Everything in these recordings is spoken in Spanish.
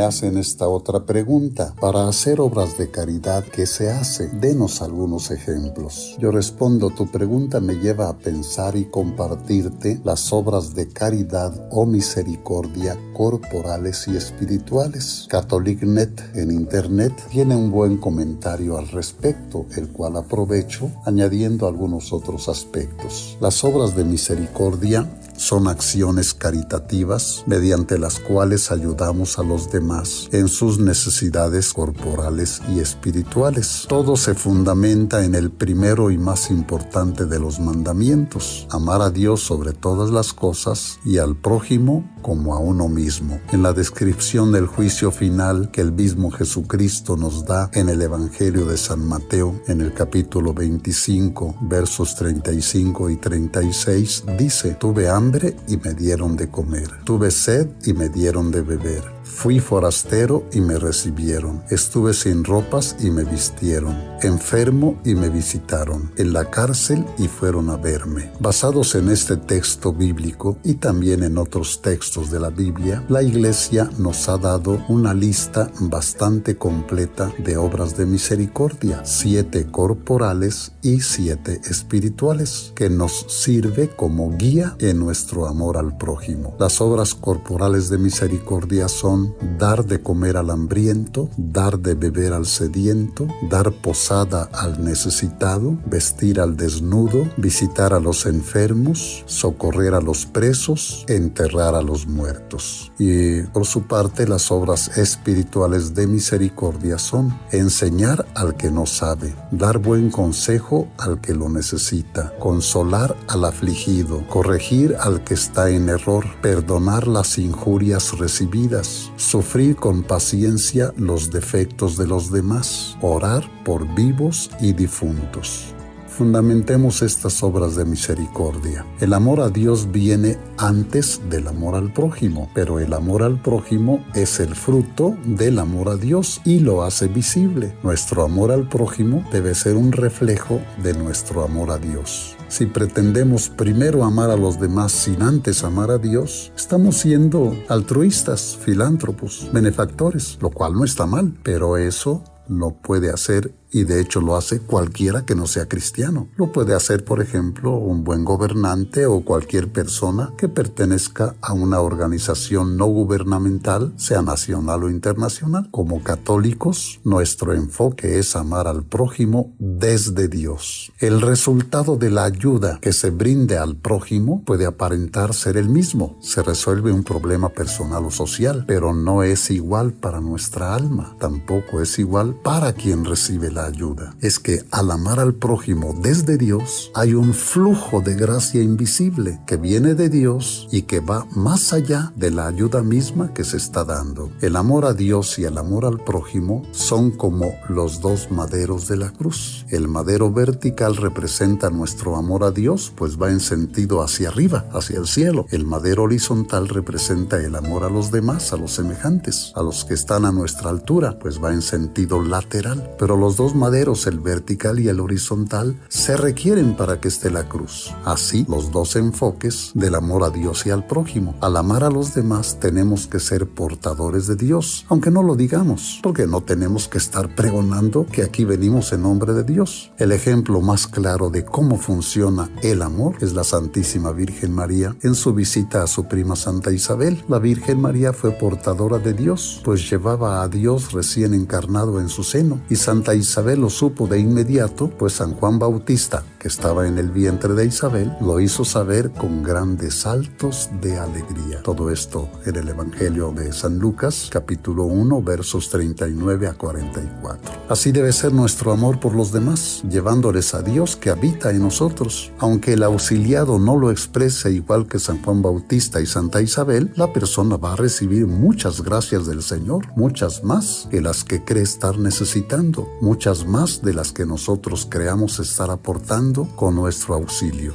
hacen esta otra pregunta: para hacer obras de caridad, ¿qué se hace? Denos algunos ejemplos. Yo respondo, tu pregunta me lleva a pensar y compartirte las obras de caridad o misericordia corporales y espirituales. CatholicNet en internet tiene un buen comentario al respecto, el cual aprovecho añadiendo algunos otros aspectos. Las obras de misericordia son acciones caritativas mediante las cuales ayudamos a los demás en sus necesidades corporales y espirituales. Todo se fundamenta en el primero y más importante de los mandamientos: amar a Dios sobre todas las cosas y al prójimo como a uno mismo. En la descripción del juicio final que el mismo Jesucristo nos da en el Evangelio de San Mateo, en el capítulo 25, versos 35 y 36, dice: tuve hambre y me dieron de comer, tuve sed y me dieron de beber, fui forastero y me recibieron, estuve sin ropas y me vistieron, enfermo y me visitaron, en la cárcel y fueron a verme. Basados en este texto bíblico y también en otros textos de la Biblia, la Iglesia nos ha dado una lista bastante completa de obras de misericordia, 7 corporales y 7 espirituales, que nos sirve como guía en nuestro amor al prójimo. Las obras corporales de misericordia son dar de comer al hambriento, dar de beber al sediento, dar posada al necesitado, vestir al desnudo, visitar a los enfermos, socorrer a los presos, enterrar a los muertos. Y por su parte, las obras espirituales de misericordia son enseñar al que no sabe, dar buen consejo al que lo necesita, consolar al afligido, corregir al que está en error, perdonar las injurias recibidas, sufrir con paciencia los defectos de los demás, orar por vivos y difuntos. Fundamentemos estas obras de misericordia. El amor a Dios viene antes del amor al prójimo, pero el amor al prójimo es el fruto del amor a Dios y lo hace visible. Nuestro amor al prójimo debe ser un reflejo de nuestro amor a Dios. Si pretendemos primero amar a los demás sin antes amar a Dios, estamos siendo altruistas, filántropos, benefactores, lo cual no está mal, pero eso lo puede hacer, y de hecho lo hace cualquiera que no sea cristiano. Lo puede hacer, por ejemplo, un buen gobernante o cualquier persona que pertenezca a una organización no gubernamental, sea nacional o internacional. Como católicos, nuestro enfoque es amar al prójimo desde Dios. El resultado de la ayuda que se brinde al prójimo puede aparentar ser el mismo. Se resuelve un problema personal o social, pero no es igual para nuestra alma. Tampoco es igual para quien recibe la ayuda. Es que al amar al prójimo desde Dios, hay un flujo de gracia invisible que viene de Dios y que va más allá de la ayuda misma que se está dando. El amor a Dios y el amor al prójimo son como los dos maderos de la cruz. El madero vertical representa nuestro amor a Dios, pues va en sentido hacia arriba, hacia el cielo. El madero horizontal representa el amor a los demás, a los semejantes, a los que están a nuestra altura, pues va en sentido lateral. Pero los dos maderos, el vertical y el horizontal, se requieren para que esté la cruz. Así, los dos enfoques del amor a Dios y al prójimo. Al amar a los demás tenemos que ser portadores de Dios, aunque no lo digamos, porque no tenemos que estar pregonando que aquí venimos en nombre de Dios. El ejemplo más claro de cómo funciona el amor es la Santísima Virgen María en su visita a su prima Santa Isabel. La Virgen María fue portadora de Dios, pues llevaba a Dios recién encarnado en su seno, y Santa Isabel lo supo de inmediato, pues San Juan Bautista, que estaba en el vientre de Isabel, lo hizo saber con grandes saltos de alegría. Todo esto en el Evangelio de San Lucas, capítulo 1, versos 39 a 44. Así debe ser nuestro amor por los demás, llevándoles a Dios que habita en nosotros. Aunque el auxiliado no lo exprese igual que San Juan Bautista y Santa Isabel, la persona va a recibir muchas gracias del Señor, muchas más que las que cree estar necesitando, muchas más de las que nosotros creamos estar aportando con nuestro auxilio.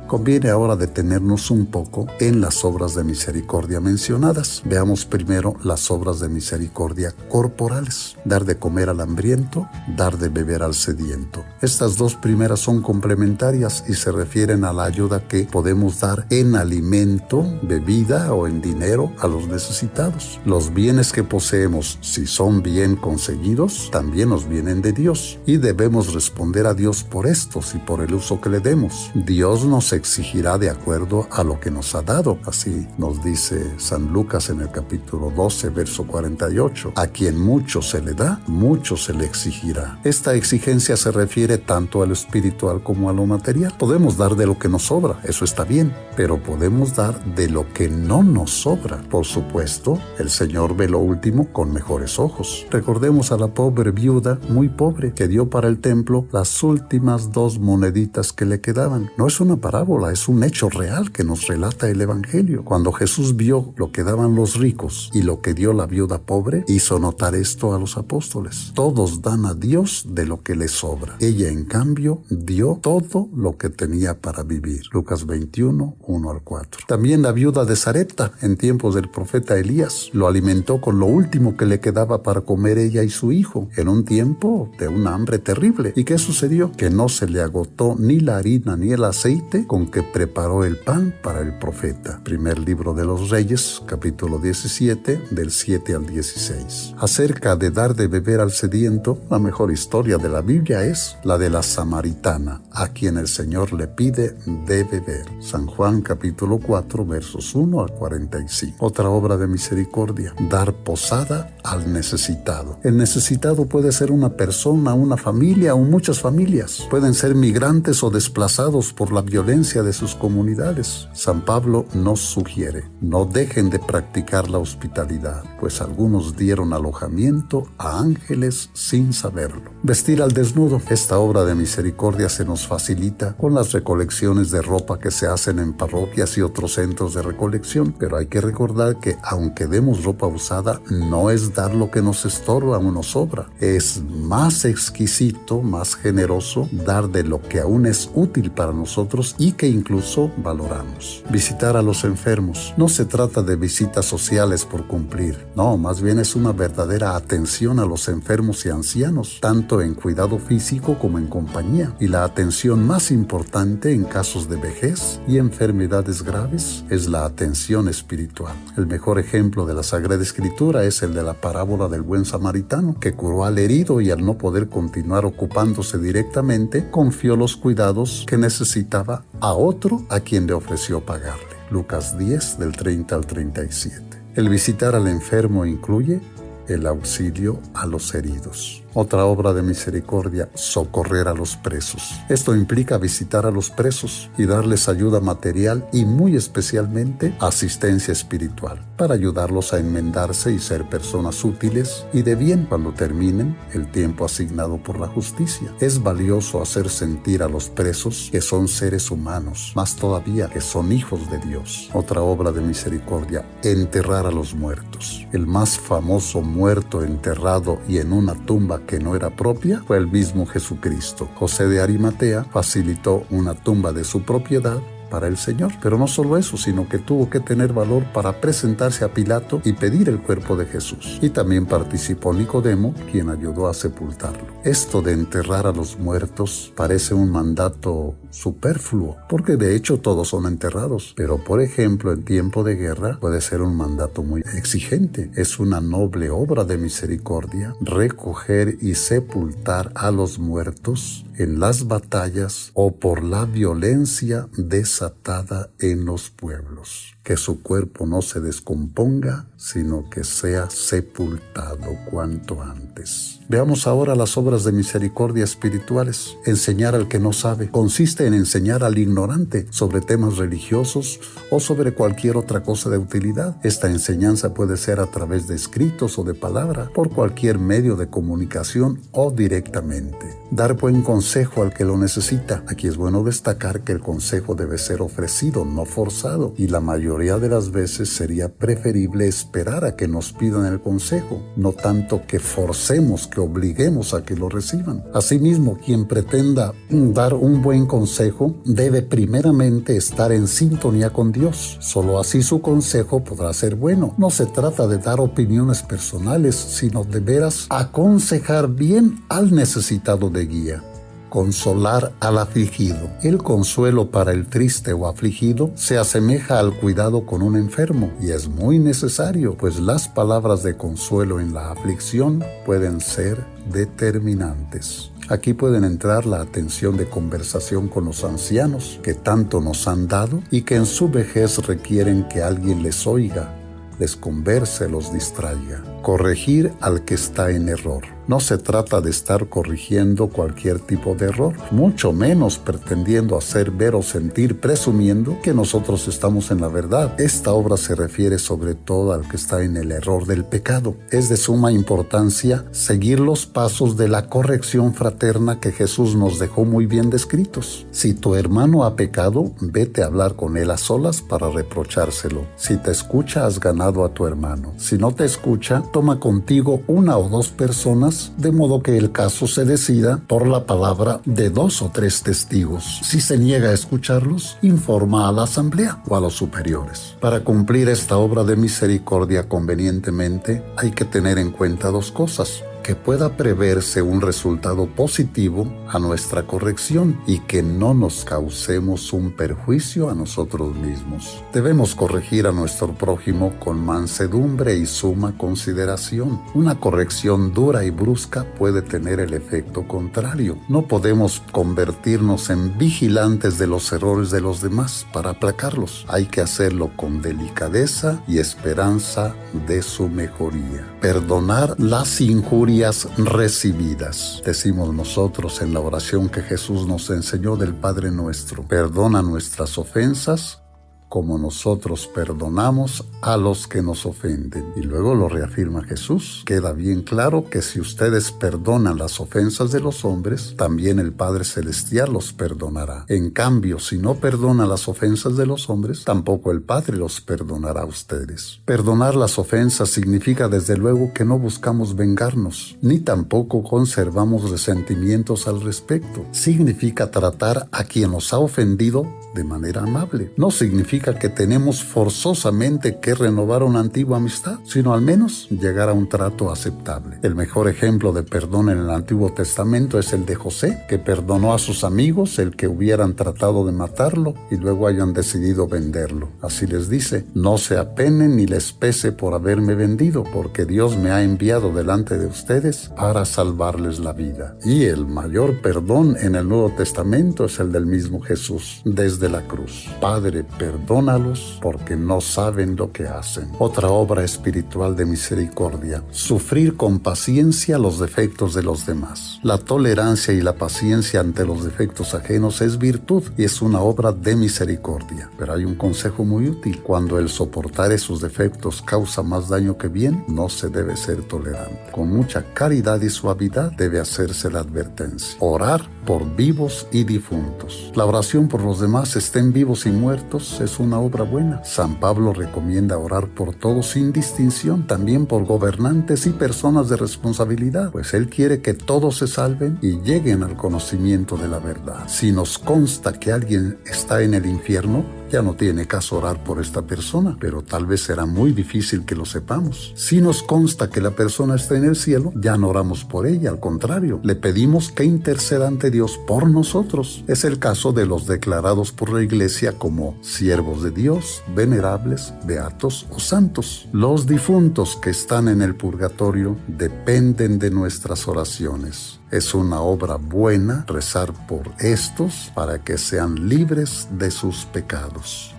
Conviene ahora detenernos un poco en las obras de misericordia mencionadas. Veamos primero las obras de misericordia corporales: dar de comer al hambriento, dar de beber al sediento. Estas dos primeras son complementarias y se refieren a la ayuda que podemos dar en alimento, bebida o en dinero a los necesitados. Los bienes que poseemos, si son bien conseguidos, también nos vienen de Dios y debemos responder a Dios por estos y por el uso que le demos. Dios nos exigirá de acuerdo a lo que nos ha dado. Así nos dice San Lucas en el capítulo 12, verso 48. A quien mucho se le da, mucho se le exigirá. Esta exigencia se refiere tanto a lo espiritual como a lo material. Podemos dar de lo que nos sobra, eso está bien, pero podemos dar de lo que no nos sobra. Por supuesto, el Señor ve lo último con mejores ojos. Recordemos a la pobre viuda, muy pobre, que dio para el templo las últimas 2 moneditas que le quedaban. No es una parábola, es un hecho real que nos relata el Evangelio. Cuando Jesús vio lo que daban los ricos y lo que dio la viuda pobre, hizo notar esto a los apóstoles. Todos dan a Dios de lo que les sobra. Ella, en cambio, dio todo lo que tenía para vivir. Lucas 21, 1 al 4. También la viuda de Sarepta, en tiempos del profeta Elías, lo alimentó con lo último que le quedaba para comer ella y su hijo, en un tiempo de una hambre terrible. ¿Y qué sucedió? Que no se le agotó ni la harina ni el aceite con que preparó el pan para el profeta. Primer libro de los Reyes, capítulo 17, del 7 al 16. Acerca de dar de beber al sediento, la mejor historia de la Biblia es la de la samaritana, a quien el Señor le pide de beber. San Juan capítulo 4, versos 1 al 45. Otra obra de misericordia: dar posada al necesitado. El necesitado puede ser una persona, una familia o muchas familias. Pueden ser migrantes o desplazados por la violencia de sus comunidades. San Pablo nos sugiere: no dejen de practicar la hospitalidad, pues algunos dieron alojamiento a ángeles sin saberlo. Vestir al desnudo. Esta obra de misericordia se nos facilita con las recolecciones de ropa que se hacen en parroquias y otros centros de recolección, pero hay que recordar que aunque demos ropa usada, no es dar lo que nos estorba o nos sobra. Es más exquisito, más generoso dar de lo que aún es útil para nosotros y que incluso valoramos. Visitar a los enfermos. No se trata de visitas sociales por cumplir, no, más bien es una verdadera atención a los enfermos y ancianos, tanto en cuidado físico como en compañía. Y la atención más importante en casos de vejez y enfermedades graves es la atención espiritual. El mejor ejemplo de la Sagrada Escritura es el de la parábola del buen samaritano, que curó al herido y al no poder continuar ocupándose directamente, confió los cuidados que necesitaba a otro a quien le ofreció pagarle. Lucas 10, del 30 al 37. El visitar al enfermo incluye el auxilio a los heridos. Otra obra de misericordia: socorrer a los presos. Esto implica visitar a los presos y darles ayuda material y muy especialmente asistencia espiritual para ayudarlos a enmendarse y ser personas útiles y de bien cuando terminen el tiempo asignado por la justicia. Es valioso hacer sentir a los presos que son seres humanos, más todavía que son hijos de Dios. Otra obra de misericordia: enterrar a los muertos. El más famoso muerto enterrado y en una tumba que no era propia fue el mismo Jesucristo. José de Arimatea facilitó una tumba de su propiedad para el Señor. Pero no solo eso, sino que tuvo que tener valor para presentarse a Pilato y pedir el cuerpo de Jesús. Y también participó Nicodemo, quien ayudó a sepultarlo. Esto de enterrar a los muertos parece un mandato superfluo, porque de hecho todos son enterrados. Pero por ejemplo, en tiempo de guerra puede ser un mandato muy exigente. Es una noble obra de misericordia recoger y sepultar a los muertos en las batallas o por la violencia desatada en los pueblos. Que su cuerpo no se descomponga, sino que sea sepultado cuanto antes. Veamos ahora las obras de misericordia espirituales. Enseñar al que no sabe consiste en enseñar al ignorante sobre temas religiosos o sobre cualquier otra cosa de utilidad. Esta enseñanza puede ser a través de escritos o de palabra, por cualquier medio de comunicación o directamente. dar buen consejo al que lo necesita. Aquí es bueno destacar que el consejo debe ser ofrecido, no forzado, y la mayoría de las veces sería preferible esperar a que nos pidan el consejo, no tanto que forcemos, que obliguemos a que lo reciban. Asimismo, quien pretenda dar un buen consejo debe primeramente estar en sintonía con Dios. Solo así su consejo podrá ser bueno. No se trata de dar opiniones personales, sino de veras aconsejar bien al necesitado de guía. Consolar al afligido. El consuelo para el triste o afligido se asemeja al cuidado con un enfermo y es muy necesario, pues las palabras de consuelo en la aflicción pueden ser determinantes. Aquí pueden entrar la atención de conversación con los ancianos que tanto nos han dado y que en su vejez requieren que alguien les oiga, les converse, los distraiga. Corregir al que está en error. No se trata de estar corrigiendo cualquier tipo de error, mucho menos pretendiendo hacer ver o sentir, presumiendo que nosotros estamos en la verdad. Esta obra se refiere sobre todo al que está en el error del pecado. Es de suma importancia seguir los pasos de la corrección fraterna que Jesús nos dejó muy bien descritos. Si tu hermano ha pecado, vete a hablar con él a solas para reprochárselo. Si te escucha, has ganado a tu hermano. Si no te escucha, toma contigo una o dos personas, de modo que el caso se decida por la palabra de 2 o 3 testigos. Si se niega a escucharlos, informa a la asamblea o a los superiores. Para cumplir esta obra de misericordia convenientemente, hay que tener en cuenta 2 cosas: que pueda preverse un resultado positivo a nuestra corrección y que no nos causemos un perjuicio a nosotros mismos. Debemos corregir a nuestro prójimo con mansedumbre y suma consideración. Una corrección dura y brusca puede tener el efecto contrario. No podemos convertirnos en vigilantes de los errores de los demás para aplacarlos. Hay que hacerlo con delicadeza y esperanza de su mejoría. Perdonar las injurias recibidas. Decimos nosotros en la oración que Jesús nos enseñó del Padre Nuestro: perdona nuestras ofensas como nosotros perdonamos a los que nos ofenden. Y luego lo reafirma Jesús. Queda bien claro que si ustedes perdonan las ofensas de los hombres, también el Padre Celestial los perdonará. En cambio, si no perdonan las ofensas de los hombres, tampoco el Padre los perdonará a ustedes. Perdonar las ofensas significa desde luego que no buscamos vengarnos, ni tampoco conservamos resentimientos al respecto. Significa tratar a quien nos ha ofendido de manera amable. No significa que tenemos forzosamente que renovar una antigua amistad, sino al menos llegar a un trato aceptable. El mejor ejemplo de perdón en el Antiguo Testamento es el de José, que perdonó a sus amigos el que hubieran tratado de matarlo y luego hayan decidido venderlo. Así les dice: no se apenen ni les pese por haberme vendido, porque Dios me ha enviado delante de ustedes para salvarles la vida. Y el mayor perdón en el Nuevo Testamento es el del mismo Jesús desde la cruz: Padre, perdónalos porque no saben lo que hacen. Otra obra espiritual de misericordia: sufrir con paciencia los defectos de los demás. La tolerancia y la paciencia ante los defectos ajenos es virtud y es una obra de misericordia. Pero hay un consejo muy útil: cuando el soportar esos defectos causa más daño que bien, no se debe ser tolerante. Con mucha caridad y suavidad debe hacerse la advertencia. Orar por vivos y difuntos. La oración por los demás, estén vivos y muertos, es una obra buena. San Pablo recomienda orar por todos sin distinción, también por gobernantes y personas de responsabilidad, pues él quiere que todos se salven y lleguen al conocimiento de la verdad. Si nos consta que alguien está en el infierno, ya no tiene caso orar por esta persona, pero tal vez será muy difícil que lo sepamos. Si nos consta que la persona está en el cielo, ya no oramos por ella, al contrario, le pedimos que interceda ante Dios por nosotros. Es el caso de los declarados por la Iglesia como siervos de Dios, venerables, beatos o santos. Los difuntos que están en el purgatorio dependen de nuestras oraciones. Es una obra buena rezar por estos para que sean libres de sus pecados.